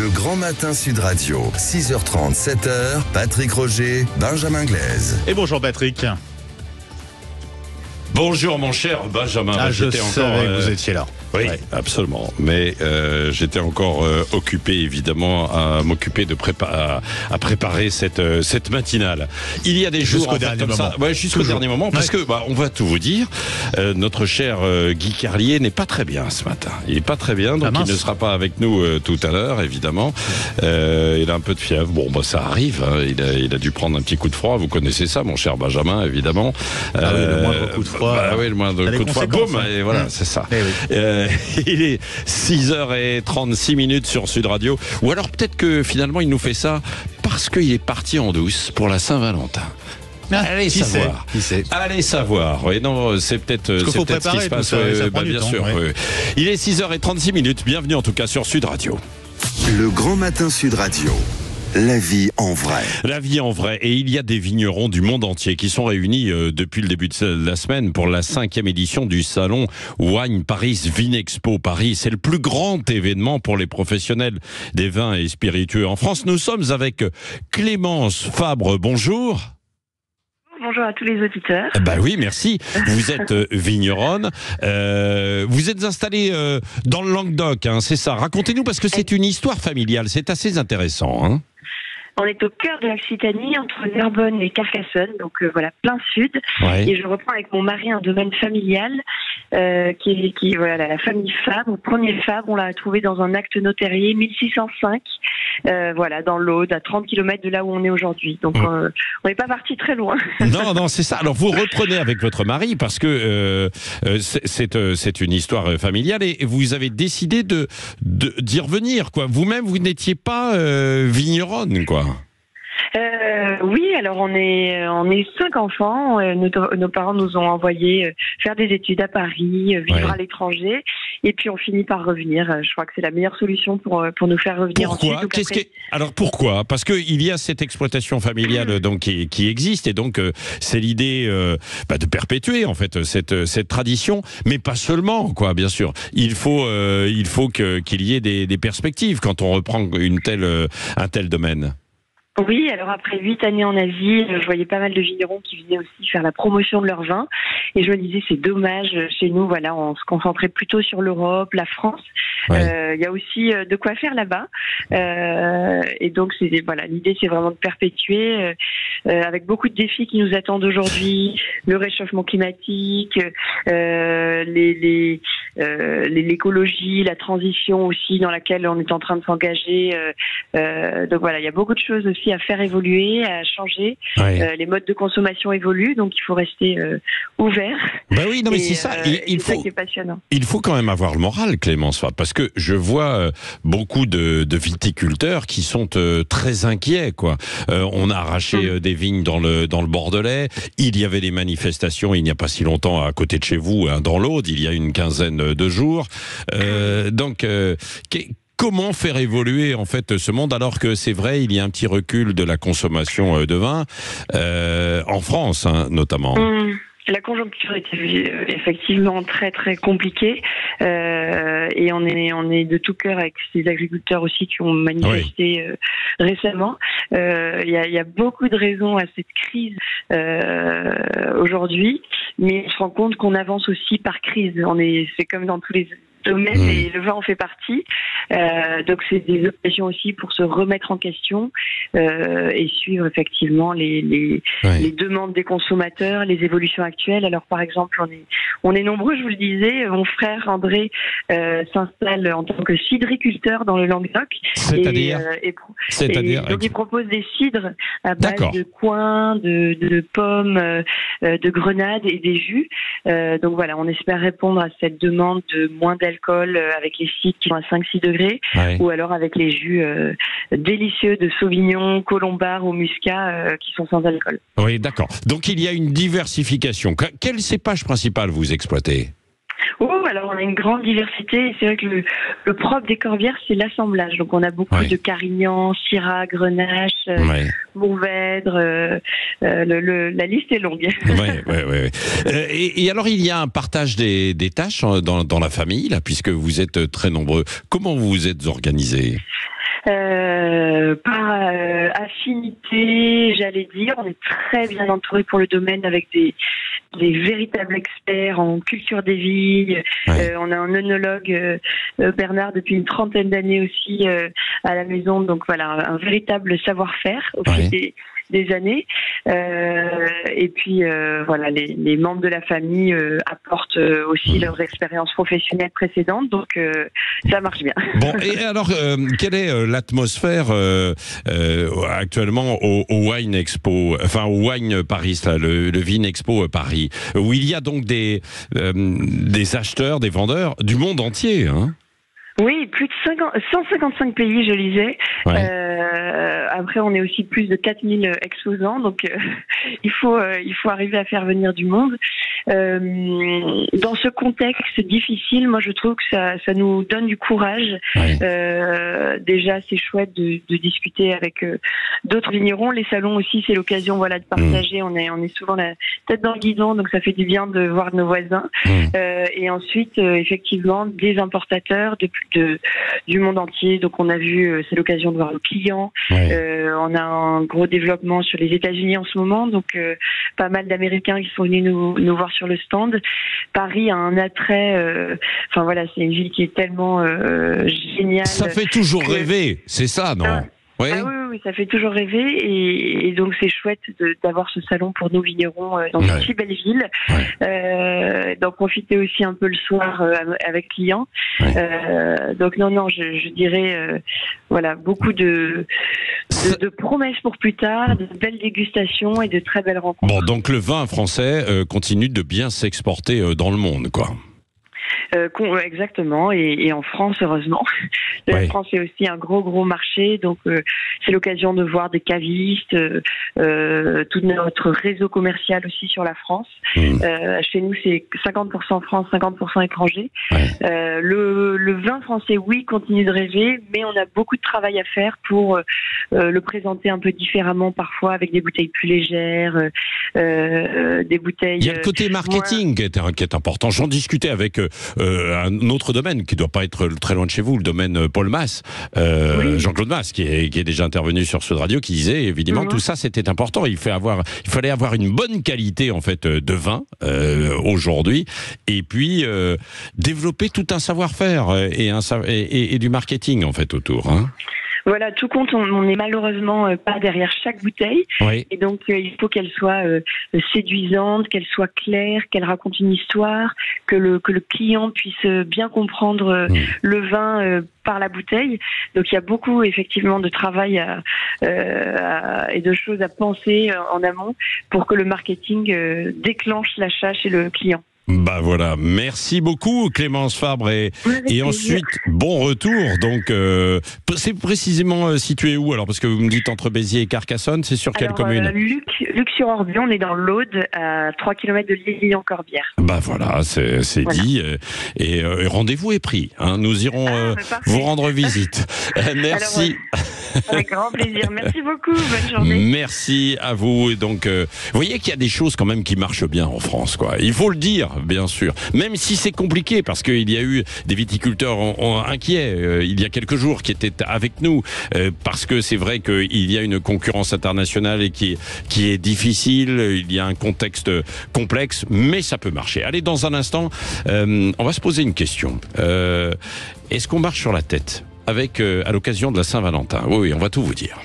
Le Grand Matin Sud Radio, 6h30, 7h, Patrick Roger, Benjamin Glaise. Et bonjour Patrick. Bonjour mon cher Benjamin. Je savais que vous étiez là. Oui, ouais. Absolument. Mais j'étais encore occupé, évidemment, à m'occuper de à préparer cette matinale. Il y a des jours jusqu'au dernier moment. Jusqu'au dernier moment, parce que on va tout vous dire. Notre cher Guy Carlier n'est pas très bien ce matin. Il n'est pas très bien, donc il ne sera pas avec nous tout à l'heure, évidemment. Il a un peu de fièvre. Bon, ça arrive. Hein. Il a dû prendre un petit coup de froid. Vous connaissez ça, mon cher Benjamin, évidemment. Oui, le moindre coup de froid. Oui, le moindre coup de froid. Boum, et voilà, c'est ça. Il est 6h36 sur Sud Radio. Ou alors peut-être que finalement il nous fait ça parce qu'il est parti en douce pour la Saint-Valentin. Allez savoir. Qui sait. Allez savoir. Oui, non, c'est peut-être ce qui se passe. Ça bien temps, sûr. ouais. Il est 6h36. Bienvenue en tout cas sur Sud Radio. Le Grand Matin Sud Radio. La vie en vrai. La vie en vrai. Et il y a des vignerons du monde entier qui sont réunis depuis le début de la semaine pour la 5e édition du salon Wine Paris Vinexpo Paris. C'est le plus grand événement pour les professionnels des vins et spiritueux en France. Nous sommes avec Clémence Fabre. Bonjour. Bonjour à tous les auditeurs. Oui, merci. Vous êtes vigneronne. Vous êtes installée dans le Languedoc, hein, c'est ça. Racontez-nous, parce que c'est une histoire familiale. C'est assez intéressant. Hein. On est au cœur de l'Occitanie, entre Narbonne et Carcassonne, donc plein sud. Ouais. Et je reprends avec mon mari un domaine familial qui la famille Fabre. Premier Fabre, on l'a trouvé dans un acte notarié 1605, dans l'Aude, à 30 km de là où on est aujourd'hui. Donc on n'est pas parti très loin. Non, c'est ça. Alors vous reprenez avec votre mari parce que c'est une histoire familiale et vous avez décidé d'y revenir, quoi. Vous-même, vous n'étiez pas vigneronne, quoi. Oui, alors on est 5 enfants. Nos parents nous ont envoyés faire des études à Paris, vivre à l'étranger, et puis on finit par revenir. Je crois que c'est la meilleure solution pour nous faire revenir. Pourquoi ensuite. Alors pourquoi ? Parce que il y a cette exploitation familiale donc qui existe, et donc c'est l'idée de perpétuer en fait cette tradition, mais pas seulement, quoi. Bien sûr, il faut qu'il y ait des perspectives quand on reprend un tel domaine. Oui, alors après 8 années en Asie, je voyais pas mal de vignerons qui venaient aussi faire la promotion de leur vin. Et je me disais, c'est dommage, chez nous, on se concentrait plutôt sur l'Europe, la France. Ouais. Y a aussi de quoi faire là-bas. Et donc, l'idée, c'est vraiment de perpétuer, avec beaucoup de défis qui nous attendent aujourd'hui, le réchauffement climatique, l'écologie, la transition aussi dans laquelle on est en train de s'engager. Donc il y a beaucoup de choses aussi à faire évoluer, à changer. Ouais. Les modes de consommation évoluent, donc il faut rester ouvert. Oui, non, mais c'est ça. C'est ça qui est passionnant. Il faut quand même avoir le moral, Clémence, parce que je vois beaucoup de viticulteurs qui sont très inquiets, quoi. On a arraché des vignes dans le Bordelais. Il y avait des manifestations il n'y a pas si longtemps à côté de chez vous, hein, dans l'Aude, il y a une quinzaine de jours. Comment faire évoluer en fait ce monde, alors que c'est vrai, il y a un petit recul de la consommation de vin en France, hein, notamment. La conjoncture était effectivement très très compliquée et on est de tout cœur avec ces agriculteurs aussi qui ont manifesté récemment. Il y a beaucoup de raisons à cette crise aujourd'hui, mais on se rend compte qu'on avance aussi par crise. C'est comme dans tous les domaines et le vin en fait partie. Donc c'est des occasions aussi pour se remettre en question et suivre effectivement les demandes des consommateurs, les évolutions actuelles. Alors par exemple, on est nombreux, je vous le disais. Mon frère André s'installe en tant que cidriculteur dans le Languedoc. C'est-à-dire donc il propose des cidres à base de coings, de pommes, de grenades et des jus. Donc on espère répondre à cette demande de moins d'alcool avec les cidres qui sont à 5-6 degrés, ou alors avec les jus délicieux de Sauvignon, Colombard ou Muscat qui sont sans alcool. Oui, d'accord. Donc il y a une diversification. Quel cépage principal vous exploitez ? Alors on a une grande diversité. C'est vrai que le propre des Corbières, c'est l'assemblage. Donc on a beaucoup de Carignan, Syrah, Grenache, Mourvèdre. La liste est longue. Et alors il y a un partage des tâches dans la famille, là, puisque vous êtes très nombreux. Comment vous vous êtes organisés ? Par affinité, j'allais dire, on est très bien entouré pour le domaine avec des véritables experts en culture des vignes. Ouais. On a un œnologue, Bernard, depuis une 30aine d'années aussi à la maison. Donc voilà, un véritable savoir-faire au fil des années. Et puis voilà, les membres de la famille apportent aussi leurs expériences professionnelles précédentes. Donc ça marche bien. Bon, et alors, quelle est l'atmosphère actuellement au Wine Expo, enfin au Wine Paris, là, le Vine Expo Paris, où il y a donc des acheteurs, des vendeurs du monde entier, hein? Oui, plus de 155 pays, je lisais. Ouais. Après, on est aussi plus de 4000 exposants, donc il faut arriver à faire venir du monde. Dans ce contexte difficile, moi, je trouve que ça nous donne du courage. Ouais. Déjà, c'est chouette de discuter avec d'autres vignerons. Les salons aussi, c'est l'occasion, voilà, de partager. On est souvent la tête dans le guidon, donc ça fait du bien de voir nos voisins. Et ensuite, effectivement, des importateurs du monde entier. Donc on a vu, c'est l'occasion de voir nos clients. On a un gros développement sur les États-Unis en ce moment, donc pas mal d'Américains qui sont venus nous voir sur le stand. Paris a un attrait. Enfin voilà, c'est une ville qui est tellement géniale. Ça fait toujours rêver, c'est ça, non? Oui. Ah oui, ça fait toujours rêver et donc c'est chouette d'avoir ce salon pour nos vignerons dans une si belle ville. D'en profiter aussi un peu le soir avec clients. Donc non, je dirais voilà, beaucoup de promesses pour plus tard, de belles dégustations et de très belles rencontres. Bon, donc le vin français continue de bien s'exporter dans le monde, quoi. Exactement, et en France, heureusement. La France est aussi un gros marché, donc c'est l'occasion de voir des cavistes, tout notre réseau commercial aussi sur la France. Chez nous, c'est 50% France, 50% étranger. Le vin français, oui, continue de rêver, mais on a beaucoup de travail à faire pour le présenter un peu différemment parfois, avec des bouteilles plus légères, des bouteilles... Il y a le côté marketing qui est important. J'en discutais avec un autre domaine qui ne doit pas être très loin de chez vous, le domaine Paul Mas, Jean-Claude Mas, qui est déjà intervenu sur Sud Radio, qui disait évidemment tout ça c'était important. Il fallait avoir une bonne qualité en fait de vin aujourd'hui, et puis développer tout un savoir-faire et du marketing en fait autour. Hein. Voilà, tout compte, on n'est malheureusement pas derrière chaque bouteille. Et donc, il faut qu'elle soit séduisante, qu'elle soit claire, qu'elle raconte une histoire, que le client puisse bien comprendre le vin par la bouteille. Donc, il y a beaucoup, effectivement, de travail et de choses à penser en amont pour que le marketing déclenche l'achat chez le client. Bah voilà, merci beaucoup Clémence Fabre et ensuite bon retour. Donc c'est précisément situé où alors, parce que vous me dites entre Béziers et Carcassonne, c'est sur quelle commune? Luc-sur-Orbion, on est dans l'Aude, à 3 km de Lyon-Corbière. Bah voilà, c'est dit et rendez-vous est pris. Hein, nous irons vous rendre visite. Merci. Alors, avec grand plaisir. Merci beaucoup. Bonne journée. Merci à vous. Et donc, vous voyez qu'il y a des choses quand même qui marchent bien en France, quoi. Il faut le dire. Bien sûr, même si c'est compliqué parce qu'il y a eu des viticulteurs inquiets il y a quelques jours qui étaient avec nous parce que c'est vrai qu'il y a une concurrence internationale et qui est difficile, il y a un contexte complexe, mais ça peut marcher. Allez, dans un instant, on va se poser une question. Est-ce qu'on marche sur la tête à l'occasion de la Saint-Valentin? Oui, on va tout vous dire.